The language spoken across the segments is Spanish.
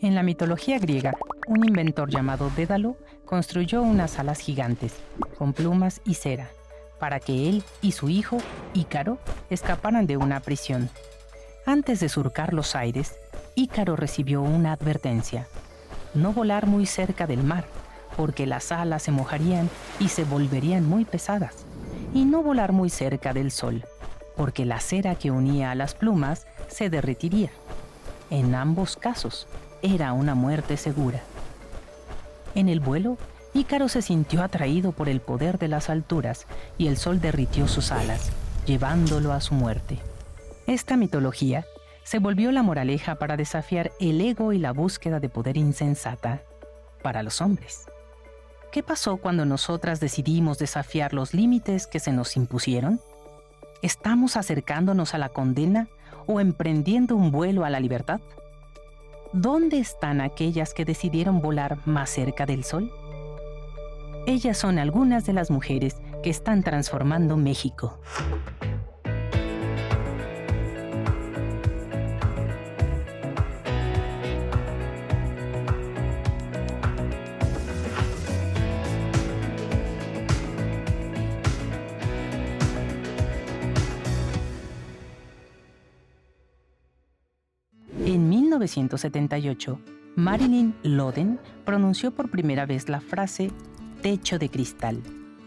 En la mitología griega, un inventor llamado Dédalo construyó unas alas gigantes, con plumas y cera, para que él y su hijo, Ícaro, escaparan de una prisión. Antes de surcar los aires, Ícaro recibió una advertencia: no volar muy cerca del mar, porque las alas se mojarían y se volverían muy pesadas, y no volar muy cerca del sol, porque la cera que unía a las plumas se derretiría. En ambos casos, era una muerte segura. En el vuelo, Ícaro se sintió atraído por el poder de las alturas y el sol derritió sus alas, llevándolo a su muerte. Esta mitología se volvió la moraleja para desafiar el ego y la búsqueda de poder insensata para los hombres. ¿Qué pasó cuando nosotras decidimos desafiar los límites que se nos impusieron? ¿Estamos acercándonos a la condena o emprendiendo un vuelo a la libertad? ¿Dónde están aquellas que decidieron volar más cerca del sol? Ellas son algunas de las mujeres que están transformando México. En 1978, Marilyn Loden pronunció por primera vez la frase techo de cristal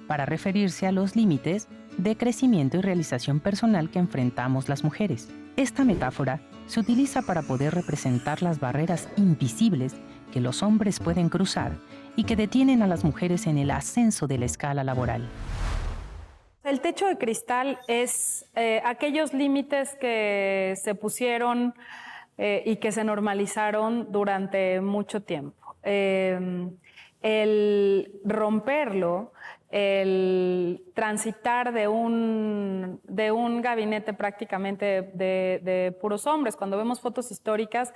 para referirse a los límites de crecimiento y realización personal que enfrentamos las mujeres. Esta metáfora se utiliza para poder representar las barreras invisibles que los hombres pueden cruzar y que detienen a las mujeres en el ascenso de la escala laboral. El techo de cristal es aquellos límites que se pusieron y que se normalizaron durante mucho tiempo. El romperlo, el transitar de un gabinete prácticamente de puros hombres. Cuando vemos fotos históricas,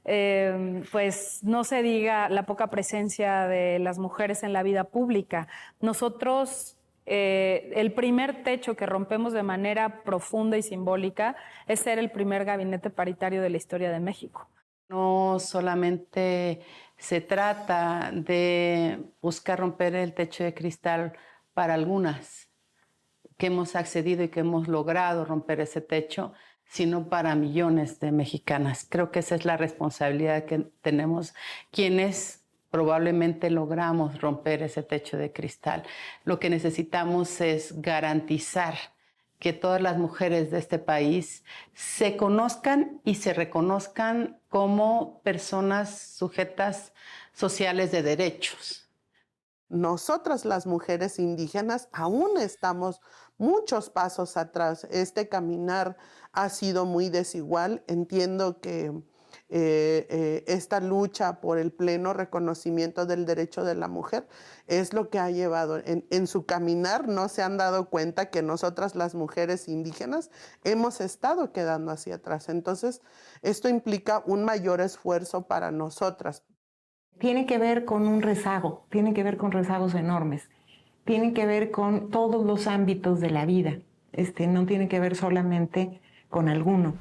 pues no se diga la poca presencia de las mujeres en la vida pública. Nosotros, el primer techo que rompemos de manera profunda y simbólica es ser el primer gabinete paritario de la historia de México. No solamente se trata de buscar romper el techo de cristal para algunas que hemos accedido y que hemos logrado romper ese techo, sino para millones de mexicanas. Creo que esa es la responsabilidad que tenemos quienes probablemente logramos romper ese techo de cristal. Lo que necesitamos es garantizar que todas las mujeres de este país se conozcan y se reconozcan como personas sujetas sociales de derechos. Nosotras las mujeres indígenas aún estamos muchos pasos atrás. Este caminar ha sido muy desigual. Entiendo que esta lucha por el pleno reconocimiento del derecho de la mujer es lo que ha llevado. En su caminar no se han dado cuenta que nosotras las mujeres indígenas hemos estado quedando hacia atrás. Entonces, esto implica un mayor esfuerzo para nosotras. Tiene que ver con un rezago, tiene que ver con rezagos enormes, tiene que ver con todos los ámbitos de la vida, no tiene que ver solamente con alguno.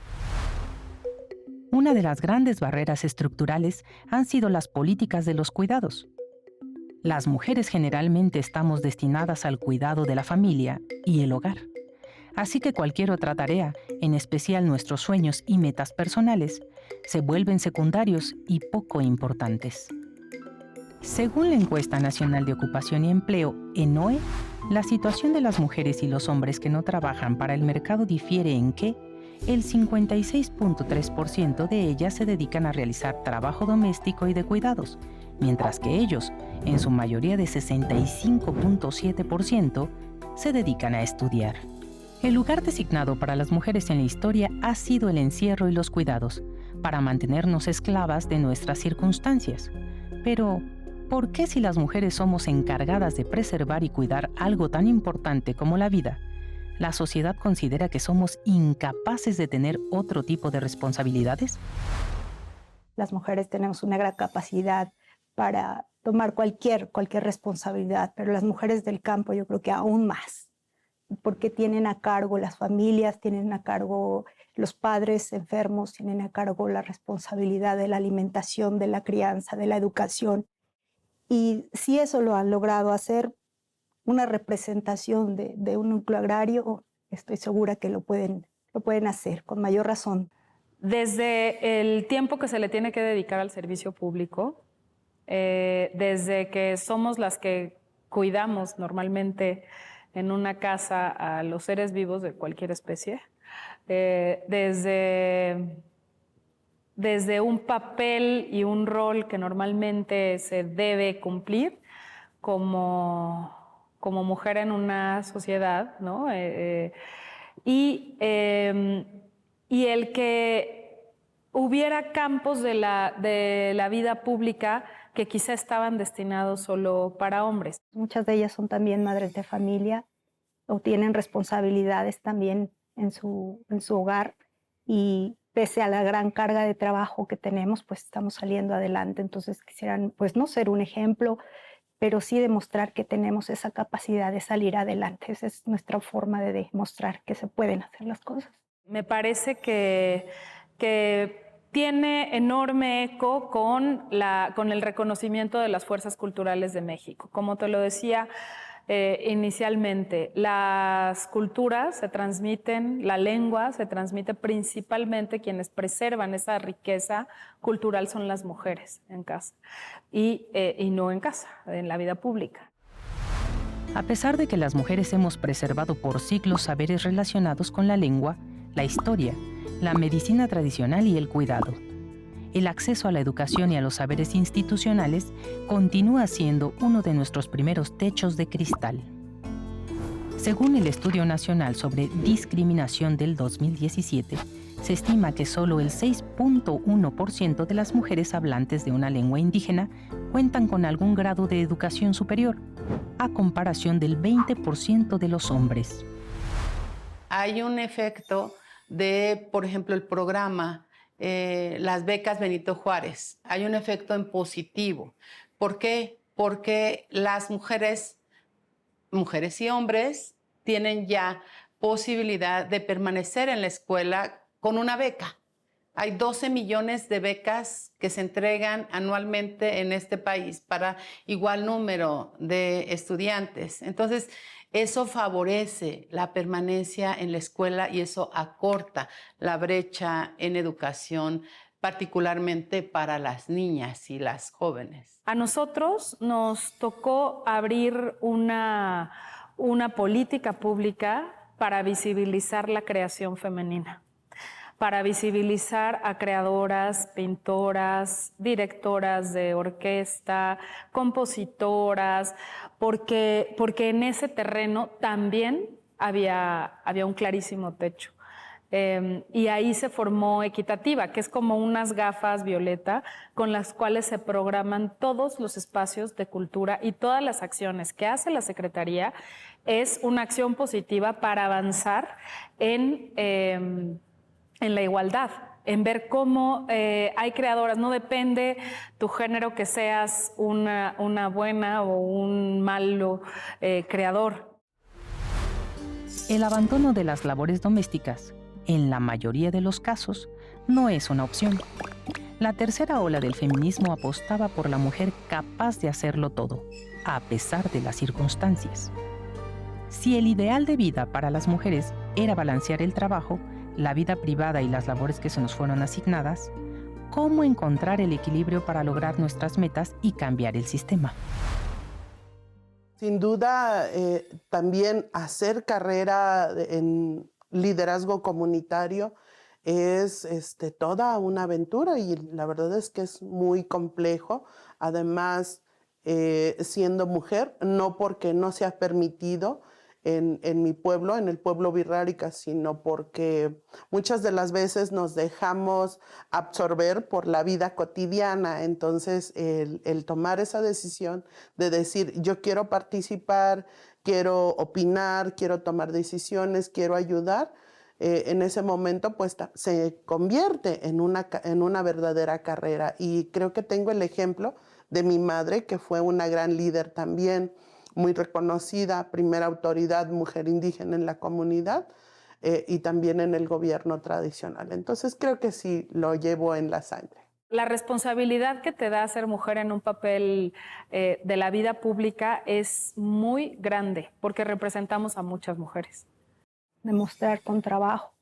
Una de las grandes barreras estructurales han sido las políticas de los cuidados. Las mujeres generalmente estamos destinadas al cuidado de la familia y el hogar. Así que cualquier otra tarea, en especial nuestros sueños y metas personales, se vuelven secundarios y poco importantes. Según la Encuesta Nacional de Ocupación y Empleo, ENOE, la situación de las mujeres y los hombres que no trabajan para el mercado difiere en que el 56.3% de ellas se dedican a realizar trabajo doméstico y de cuidados, mientras que ellos, en su mayoría de 65.7%, se dedican a estudiar. El lugar designado para las mujeres en la historia ha sido el encierro y los cuidados, para mantenernos esclavas de nuestras circunstancias. Pero, ¿por qué si las mujeres somos encargadas de preservar y cuidar algo tan importante como la vida, la sociedad considera que somos incapaces de tener otro tipo de responsabilidades? Las mujeres tenemos una gran capacidad para tomar cualquier responsabilidad, pero las mujeres del campo yo creo que aún más. porque tienen a cargo las familias, tienen a cargo los padres enfermos, tienen a cargo la responsabilidad de la alimentación, de la crianza, de la educación. Y si eso lo han logrado hacer, una representación de un núcleo agrario, estoy segura que lo pueden hacer con mayor razón. Desde el tiempo que se le tiene que dedicar al servicio público, desde que somos las que cuidamos normalmente en una casa a los seres vivos de cualquier especie, desde un papel y un rol que normalmente se debe cumplir como mujer en una sociedad, ¿no? Y el que hubiera campos de la vida pública que quizá estaban destinados solo para hombres. Muchas de ellas son también madres de familia o tienen responsabilidades también en su hogar, y pese a la gran carga de trabajo que tenemos, pues estamos saliendo adelante. Entonces quisieran, pues no ser un ejemplo, pero sí demostrar que tenemos esa capacidad de salir adelante. Esa es nuestra forma de demostrar que se pueden hacer las cosas. Me parece que tiene enorme eco con el reconocimiento de las fuerzas culturales de México. Como te lo decía inicialmente, las culturas se transmiten, la lengua se transmite principalmente, quienes preservan esa riqueza cultural son las mujeres en casa y no en casa, en la vida pública. A pesar de que las mujeres hemos preservado por siglos saberes relacionados con la lengua, la historia, la medicina tradicional y el cuidado, el acceso a la educación y a los saberes institucionales continúa siendo uno de nuestros primeros techos de cristal. Según el Estudio Nacional sobre Discriminación del 2017, se estima que solo el 6.1% de las mujeres hablantes de una lengua indígena cuentan con algún grado de educación superior, a comparación del 20% de los hombres. Hay un efecto de, por ejemplo, el programa, las becas Benito Juárez. Hay un efecto en positivo. ¿Por qué? Porque las mujeres y hombres tienen ya posibilidad de permanecer en la escuela con una beca. Hay 12 millones de becas que se entregan anualmente en este país para igual número de estudiantes. Entonces, eso favorece la permanencia en la escuela y eso acorta la brecha en educación, particularmente para las niñas y las jóvenes. A nosotros nos tocó abrir una política pública para visibilizar la creación femenina, para visibilizar a creadoras, pintoras, directoras de orquesta, compositoras, porque en ese terreno también había un clarísimo techo. Y ahí se formó Equitativa, que es como unas gafas violeta con las cuales se programan todos los espacios de cultura, y todas las acciones que hace la Secretaría es una acción positiva para avanzar en la igualdad, en ver cómo hay creadoras. No depende tu género que seas una buena o un malo creador. El abandono de las labores domésticas, en la mayoría de los casos, no es una opción. La tercera ola del feminismo apostaba por la mujer capaz de hacerlo todo, a pesar de las circunstancias. Si el ideal de vida para las mujeres era balancear el trabajo, la vida privada y las labores que se nos fueron asignadas, ¿cómo encontrar el equilibrio para lograr nuestras metas y cambiar el sistema? Sin duda, también hacer carrera en liderazgo comunitario es toda una aventura, y la verdad es que es muy complejo. Además, siendo mujer, no porque no se ha permitido en mi pueblo, en el pueblo Virrárica, sino porque muchas de las veces nos dejamos absorber por la vida cotidiana. Entonces, el tomar esa decisión de decir, yo quiero participar, quiero opinar, quiero tomar decisiones, quiero ayudar, en ese momento pues se convierte en una verdadera carrera. Y creo que tengo el ejemplo de mi madre, que fue una gran líder también. muy reconocida, primera autoridad mujer indígena en la comunidad y también en el gobierno tradicional. Entonces creo que sí lo llevo en la sangre. La responsabilidad que te da ser mujer en un papel de la vida pública es muy grande porque representamos a muchas mujeres. Demostrar con trabajo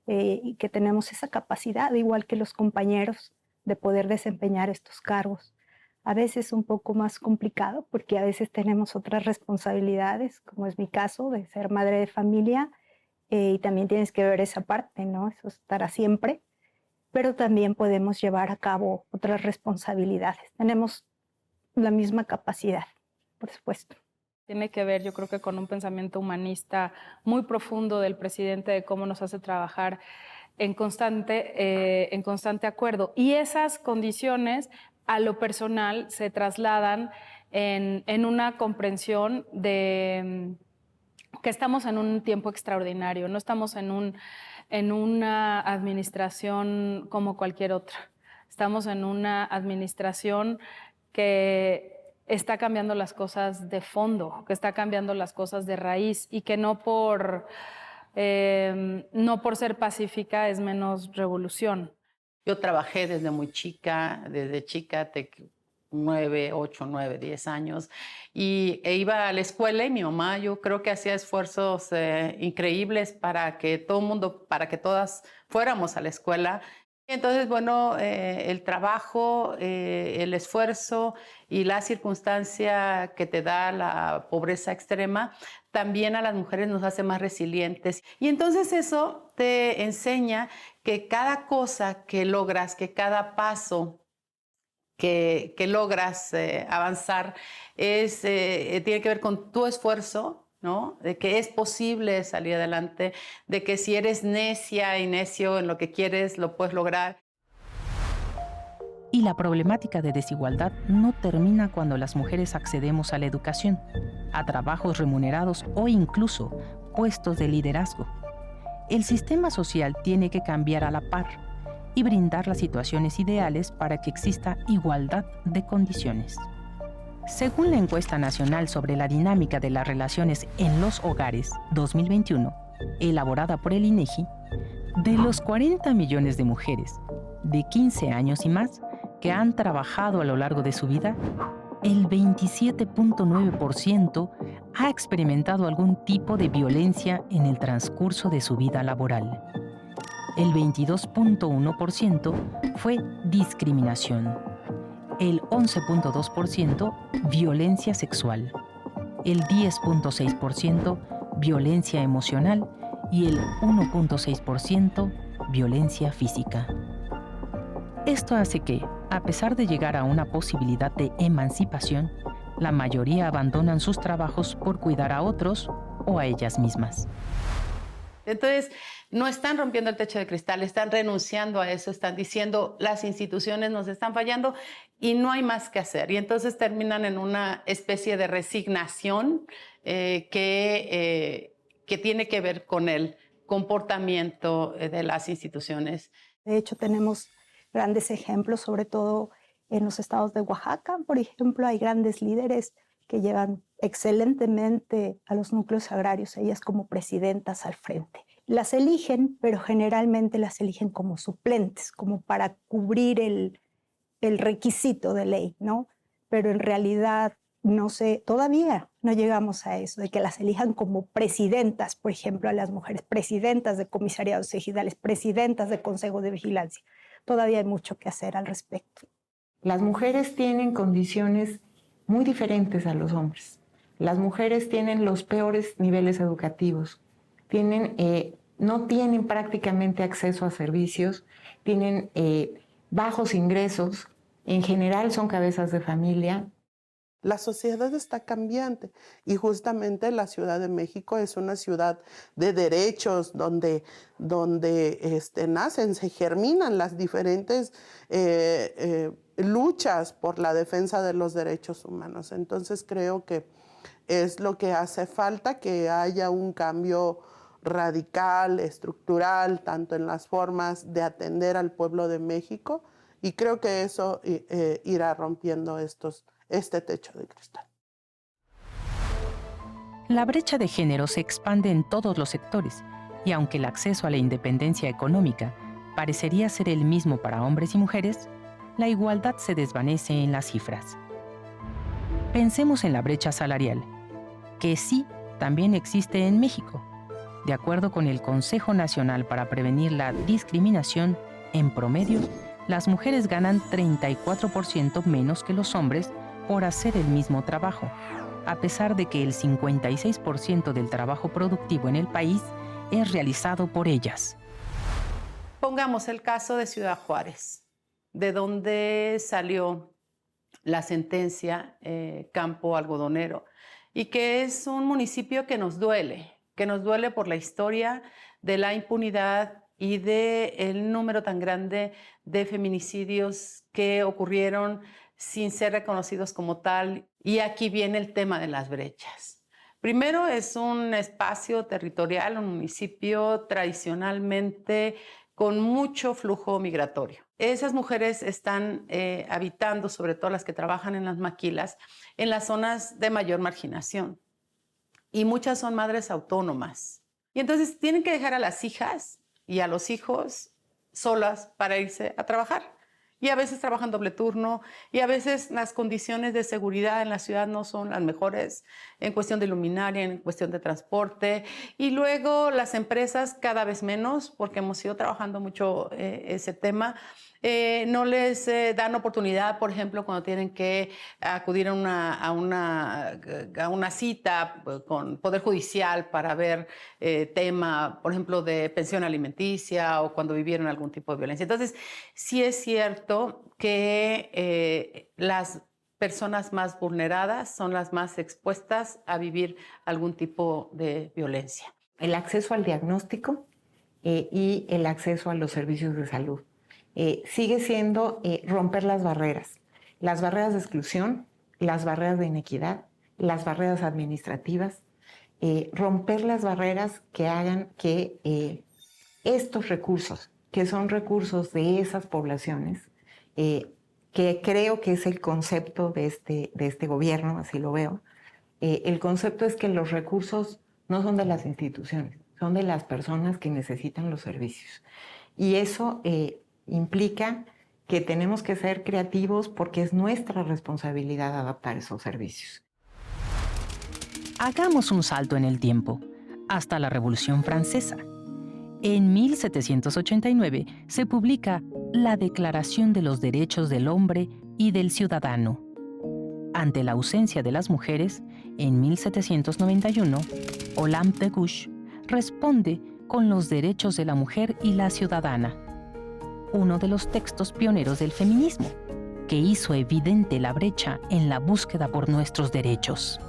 y que tenemos esa capacidad, igual que los compañeros, de poder desempeñar estos cargos. A veces un poco más complicado porque a veces tenemos otras responsabilidades, como es mi caso, de ser madre de familia, y también tienes que ver esa parte, ¿no? Eso estará siempre, pero también podemos llevar a cabo otras responsabilidades. Tenemos la misma capacidad, por supuesto. Tiene que ver, yo creo que con un pensamiento humanista muy profundo del presidente de cómo nos hace trabajar en constante acuerdo. Y esas condiciones a lo personal se trasladan en una comprensión de que estamos en un tiempo extraordinario, no estamos en una administración como cualquier otra. Estamos en una administración que está cambiando las cosas de fondo, que está cambiando las cosas de raíz y que no por ser pacífica es menos revolución. Yo trabajé desde muy chica, 9, 8, 9, 10 años, e iba a la escuela y mi mamá, yo creo que hacía esfuerzos increíbles para que todo el mundo, para que todas fuéramos a la escuela. Entonces, bueno, el trabajo, el esfuerzo y la circunstancia que te da la pobreza extrema, también a las mujeres nos hace más resilientes. Y entonces eso te enseña que cada cosa que logras, que cada paso que logras avanzar tiene que ver con tu esfuerzo, ¿no? De que es posible salir adelante, de que si eres necia y necio en lo que quieres, lo puedes lograr. Y la problemática de desigualdad no termina cuando las mujeres accedemos a la educación, a trabajos remunerados o incluso puestos de liderazgo. El sistema social tiene que cambiar a la par y brindar las situaciones ideales para que exista igualdad de condiciones. Según la encuesta nacional sobre la dinámica de las relaciones en los hogares 2021, elaborada por el INEGI, de los 40 millones de mujeres de 15 años y más que han trabajado a lo largo de su vida, el 27.9% ha experimentado algún tipo de violencia en el transcurso de su vida laboral. El 22.1% fue discriminación, el 11.2% violencia sexual, el 10.6% violencia emocional y el 1.6% violencia física. Esto hace que, a pesar de llegar a una posibilidad de emancipación, la mayoría abandonan sus trabajos por cuidar a otros o a ellas mismas. Entonces, no están rompiendo el techo de cristal, están renunciando a eso, están diciendo las instituciones nos están fallando y no hay más que hacer. Y entonces terminan en una especie de resignación que tiene que ver con el comportamiento de las instituciones. De hecho, tenemos grandes ejemplos, sobre todo en los estados de Oaxaca. Por ejemplo, hay grandes líderes que llevan excelentemente a los núcleos agrarios, ellas como presidentas al frente. Las eligen, pero generalmente las eligen como suplentes, como para cubrir el requisito de ley, ¿no? Pero en realidad, no sé, todavía no llegamos a eso, de que las elijan como presidentas, por ejemplo, a las mujeres, presidentas de comisariados ejidales, presidentas de consejos de vigilancia. Todavía hay mucho que hacer al respecto. Las mujeres tienen condiciones muy diferentes a los hombres. Las mujeres tienen los peores niveles educativos, no tienen prácticamente acceso a servicios, tienen bajos ingresos, en general son cabezas de familia. La sociedad está cambiante y justamente la Ciudad de México es una ciudad de derechos donde nacen, se germinan las diferentes luchas por la defensa de los derechos humanos. Entonces creo que es lo que hace falta, que haya un cambio radical, estructural, tanto en las formas de atender al pueblo de México, y creo que eso irá rompiendo este techo de cristal. La brecha de género se expande en todos los sectores, y aunque el acceso a la independencia económica parecería ser el mismo para hombres y mujeres, la igualdad se desvanece en las cifras. Pensemos en la brecha salarial, que sí también existe en México. De acuerdo con el Consejo Nacional para Prevenir la Discriminación, en promedio, las mujeres ganan 34% menos que los hombres por hacer el mismo trabajo, a pesar de que el 56% del trabajo productivo en el país es realizado por ellas. Pongamos el caso de Ciudad Juárez, de donde salió la sentencia Campo Algodonero, y que es un municipio que nos duele por la historia de la impunidad y del número tan grande de feminicidios que ocurrieron sin ser reconocidos como tal. Y aquí viene el tema de las brechas. Primero, es un espacio territorial, un municipio tradicionalmente con mucho flujo migratorio. Esas mujeres están habitando, sobre todo las que trabajan en las maquilas, en las zonas de mayor marginación. Y muchas son madres autónomas. Y entonces tienen que dejar a las hijas y a los hijos solas para irse a trabajar. Y a veces trabajan doble turno, y a veces las condiciones de seguridad en la ciudad no son las mejores en cuestión de luminaria, en cuestión de transporte. Y luego las empresas cada vez menos, porque hemos ido trabajando mucho ese tema, no les dan oportunidad, por ejemplo, cuando tienen que acudir a una cita con Poder Judicial para ver tema, por ejemplo, de pensión alimenticia o cuando vivieron algún tipo de violencia. Entonces, sí es cierto que las personas más vulneradas son las más expuestas a vivir algún tipo de violencia. El acceso al diagnóstico y el acceso a los servicios de salud. Sigue siendo romper las barreras de exclusión, las barreras de inequidad, las barreras administrativas, romper las barreras que hagan que estos recursos, que son recursos de esas poblaciones, que creo que es el concepto de este gobierno, así lo veo, el concepto es que los recursos no son de las instituciones, son de las personas que necesitan los servicios. Y eso implica que tenemos que ser creativos porque es nuestra responsabilidad adaptar esos servicios. Hagamos un salto en el tiempo, hasta la Revolución Francesa. En 1789 se publica la Declaración de los Derechos del Hombre y del Ciudadano. Ante la ausencia de las mujeres, en 1791, Olympe de Gouges responde con los derechos de la mujer y la ciudadana, uno de los textos pioneros del feminismo, que hizo evidente la brecha en la búsqueda por nuestros derechos.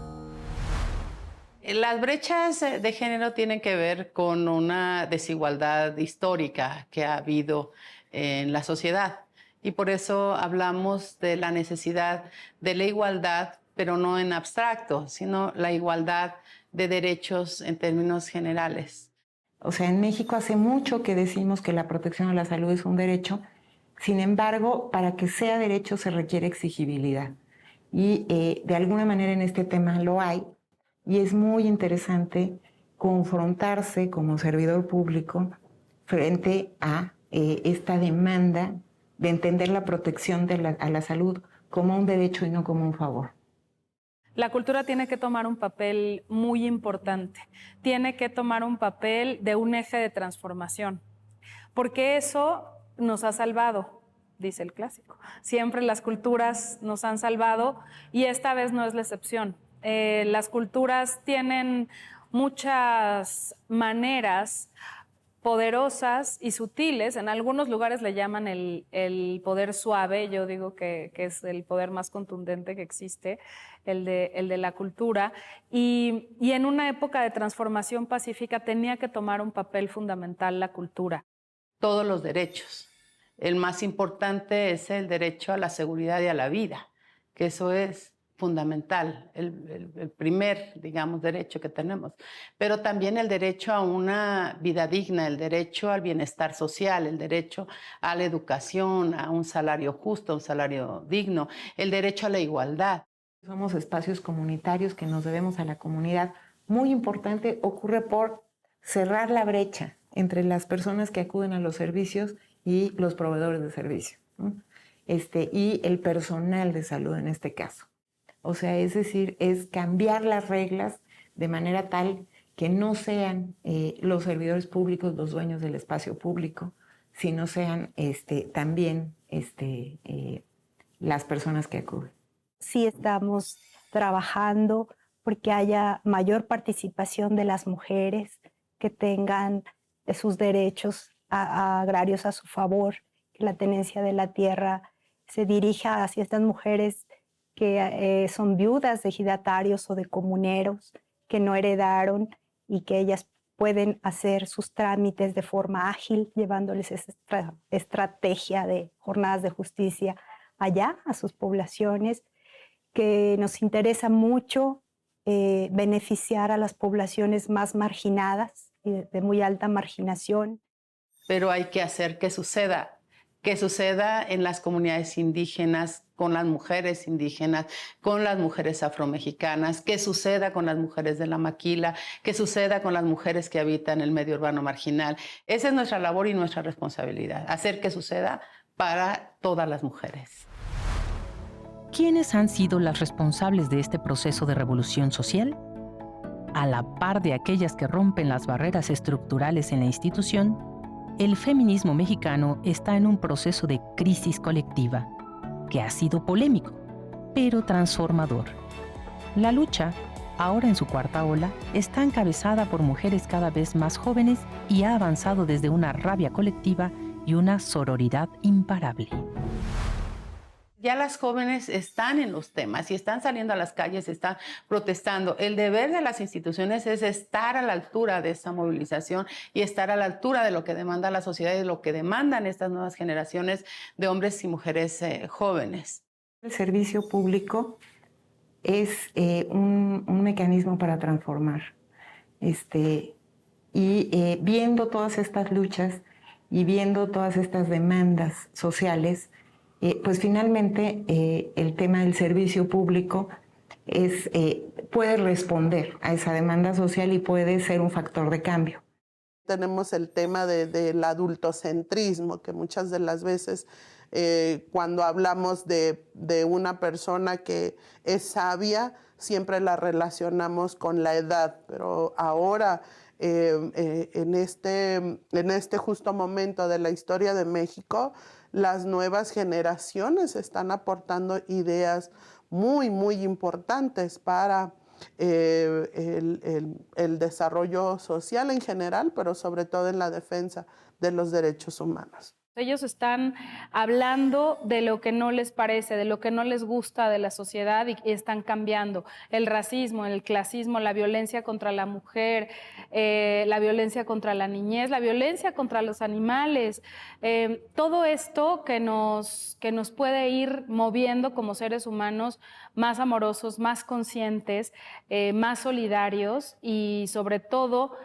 Las brechas de género tienen que ver con una desigualdad histórica que ha habido en la sociedad, y por eso hablamos de la necesidad de la igualdad, pero no en abstracto, sino la igualdad de derechos en términos generales. O sea, en México hace mucho que decimos que la protección a la salud es un derecho. Sin embargo, para que sea derecho se requiere exigibilidad. Y de alguna manera en este tema lo hay. Y es muy interesante confrontarse como servidor público frente a esta demanda de entender la protección a la salud como un derecho y no como un favor. La cultura tiene que tomar un papel muy importante, tiene que tomar un papel de un eje de transformación, porque eso nos ha salvado, dice el clásico. Siempre las culturas nos han salvado y esta vez no es la excepción. Las culturas tienen muchas maneras poderosas y sutiles. En algunos lugares le llaman el poder suave. Yo digo que es el poder más contundente que existe, el de la cultura. Y en una época de transformación pacífica tenía que tomar un papel fundamental la cultura. Todos los derechos. El más importante es el derecho a la seguridad y a la vida, que eso es fundamental, el primer, digamos, derecho que tenemos, pero también el derecho a una vida digna, el derecho al bienestar social, el derecho a la educación, a un salario justo, a un salario digno, el derecho a la igualdad. Somos espacios comunitarios que nos debemos a la comunidad muy importante ocurre por cerrar la brecha entre las personas que acuden a los servicios y los proveedores de servicio, ¿no? Y el personal de salud en este caso. O sea, es decir, es cambiar las reglas de manera tal que no sean los servidores públicos los dueños del espacio público, sino sean también las personas que acuden. Sí estamos trabajando porque haya mayor participación de las mujeres, que tengan sus derechos agrarios a su favor, que la tenencia de la tierra se dirija hacia estas mujeres que son viudas de ejidatarios o de comuneros, que no heredaron y que ellas pueden hacer sus trámites de forma ágil, llevándoles esa estrategia de jornadas de justicia allá, a sus poblaciones, que nos interesa mucho beneficiar a las poblaciones más marginadas y de muy alta marginación. Pero hay que hacer que suceda en las comunidades indígenas, con las mujeres indígenas, con las mujeres afromexicanas, que suceda con las mujeres de la maquila, que suceda con las mujeres que habitan el medio urbano marginal. Esa es nuestra labor y nuestra responsabilidad, hacer que suceda para todas las mujeres. ¿Quiénes han sido las responsables de este proceso de revolución social? A la par de aquellas que rompen las barreras estructurales en la institución, el feminismo mexicano está en un proceso de crisis colectiva, que ha sido polémico, pero transformador. La lucha, ahora en su cuarta ola, está encabezada por mujeres cada vez más jóvenes y ha avanzado desde una rabia colectiva y una sororidad imparable. Ya las jóvenes están en los temas y están saliendo a las calles, están protestando. El deber de las instituciones es estar a la altura de esta movilización y estar a la altura de lo que demanda la sociedad y de lo que demandan estas nuevas generaciones de hombres y mujeres jóvenes. El servicio público es un mecanismo para transformar. Viendo todas estas luchas y viendo todas estas demandas sociales, pues finalmente el tema del servicio público puede responder a esa demanda social y puede ser un factor de cambio. Tenemos el tema del adultocentrismo, que muchas de las veces cuando hablamos de una persona que es sabia, siempre la relacionamos con la edad, pero ahora en este justo momento de la historia de México, las nuevas generaciones están aportando ideas muy, muy importantes para el desarrollo social en general, pero sobre todo en la defensa de los derechos humanos. Ellos están hablando de lo que no les parece, de lo que no les gusta de la sociedad y están cambiando. El racismo, el clasismo, la violencia contra la mujer, la violencia contra la niñez, la violencia contra los animales. Todo esto que nos puede ir moviendo como seres humanos más amorosos, más conscientes, más solidarios y sobre todo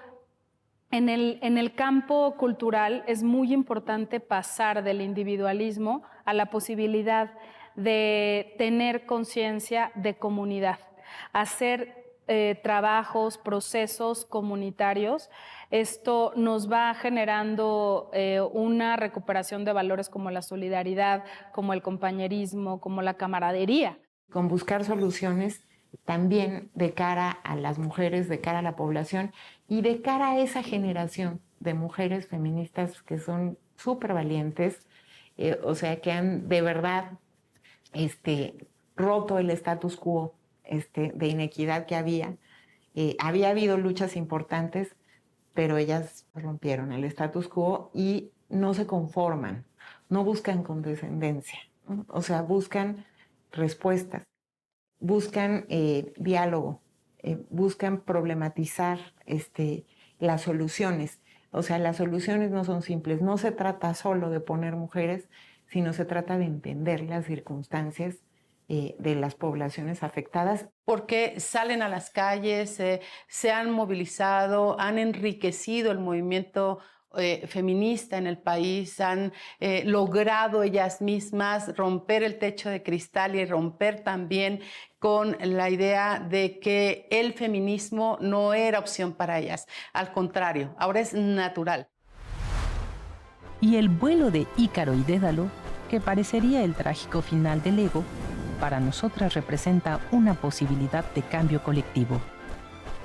en el campo cultural es muy importante pasar del individualismo a la posibilidad de tener conciencia de comunidad, hacer trabajos, procesos comunitarios. Esto nos va generando una recuperación de valores como la solidaridad, como el compañerismo, como la camaradería. Con buscar soluciones también de cara a las mujeres, de cara a la población y de cara a esa generación de mujeres feministas que son súper valientes, o sea, que han de verdad roto el status quo de inequidad que había. Había habido luchas importantes, pero ellas rompieron el status quo y no se conforman, no buscan condescendencia, ¿no? O sea, buscan respuestas. Buscan diálogo, buscan problematizar las soluciones. O sea, las soluciones no son simples. No se trata solo de poner mujeres, sino se trata de entender las circunstancias de las poblaciones afectadas. Porque salen a las calles, se han movilizado, han enriquecido el movimiento feminista en el país, han logrado ellas mismas romper el techo de cristal y romper también con la idea de que el feminismo no era opción para ellas. Al contrario, ahora es natural. Y el vuelo de Ícaro y Dédalo, que parecería el trágico final del ego, para nosotras representa una posibilidad de cambio colectivo.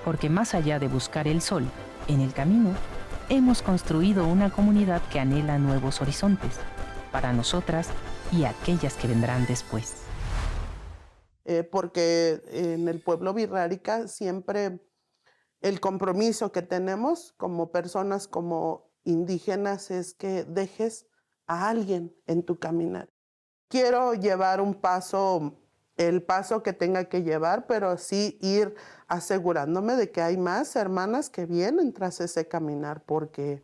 Porque más allá de buscar el sol en el camino, hemos construido una comunidad que anhela nuevos horizontes, para nosotras y aquellas que vendrán después. Porque en el pueblo Wixárika siempre el compromiso que tenemos como personas, como indígenas, es que dejes a alguien en tu caminar. Quiero llevar un paso, el paso que tenga que llevar, pero sí ir asegurándome de que hay más hermanas que vienen tras ese caminar, porque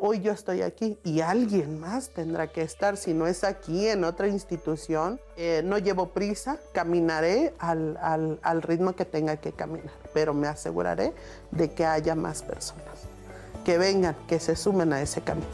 hoy yo estoy aquí y alguien más tendrá que estar. Si no es aquí, en otra institución, no llevo prisa, caminaré al ritmo que tenga que caminar, pero me aseguraré de que haya más personas que vengan, que se sumen a ese camino.